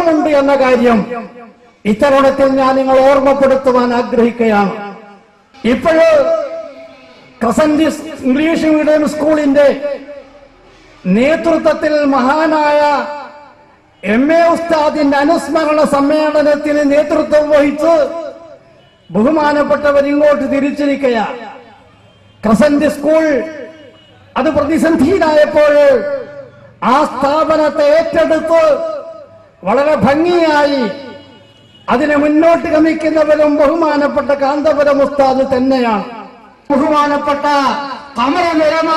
ഗുണമുണ്ട് എന്ന കാര്യം ഇത്തരുണത്തിൽ ഞാൻ നിങ്ങൾ ഓർമ്മപ്പെടുത്തുവാൻ ആഗ്രഹിക്കുകയാണ്. ഇപ്പോഴ് കസൻഡിസ് ഇംഗ്ലീഷ് മീഡിയം സ്കൂളിന്റെ നേതൃത്വത്തിൽ മഹാനായ MA ഉസ്താദിന്റെ അനുസ്മരണ സമ്മേളനത്തിന് നേതൃത്വം വഹിച്ച് ബഹുമാനപ്പെട്ടവർ ഇങ്ങോട്ട് തിരിച്ചിരിക്കുകയാണ്. കസൻഡിസ് സ്കൂൾ അത് പ്രതിസന്ധിയിലായപ്പോൾ ആ സ്ഥാപനത്തെ ഏറ്റെടുത്ത് വളരെ ഭംഗിയായി അതിനെ മുന്നോട്ട് ഗമിക്കുന്നവരും ബഹുമാനപ്പെട്ട കാന്തപുരം ഉസ്താദ് തന്നെയാണ്. ബഹുമാനപ്പെട്ട ഖമറുൽ ഉലമ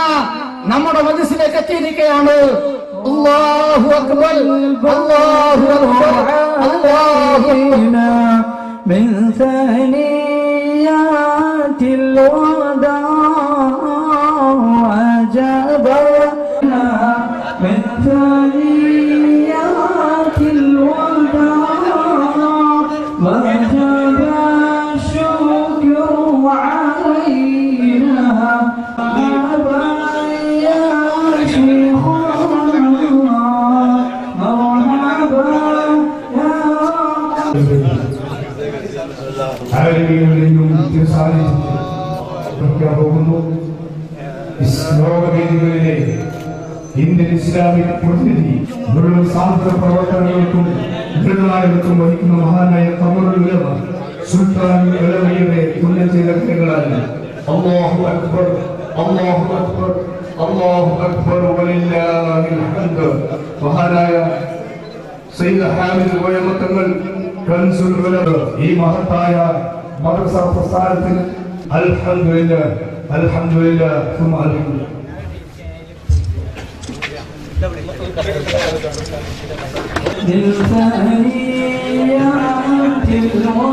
നമ്മുടെ മനസ്സിലേക്ക് എത്തിയിരിക്കുകയാണ്. അല്ലാഹു അക്ബർ, അല്ലാഹു അക്ബർ, അല്ലാഹു അക്ബർ. من ثنيات الوداع وجبنا من ثنيات الوداع وجب الشكر علينا مرحبا يا شيخنا مرحبا يا ആരെങ്കിലും പ്രഖ്യാപിക്കുന്നു. ലോകവേദികളിലെ ഇന്ത്യൻ ഇസ്ലാമിക് പ്രതിനിധി മുഴുവൻ സാമ്പത്തിക പ്രവർത്തനങ്ങൾക്കും ദൃഢനായകത്വം വഹിക്കുന്ന മഹാനായ ഖമറുൽ ഉലമ സുൽത്താൻ ഉലമയുടെ പുണ്യം ചെയ്ത കൈകളാൽ അല്ലാഹു അക്ബർ, അല്ലാഹു അക്ബർ, അല്ലാഹു അക്ബർ വലില്ലാഹിൽ ഹംദ്. മഹാനായ സയ്യിദ് ഹാമിദ് വയമത്തങ്ങൾ കൻസുൽ ഉലമ ഈ മഹത്തായ മദ്രസ പ്രസ്ഥാനത്തിന് അൽഹംദുലില്ലാഹ് അൽഹംദുലില്ലാഹ് സുമ്മ അൽഹംദുലില്ലാഹ്. من ثنيات الوداع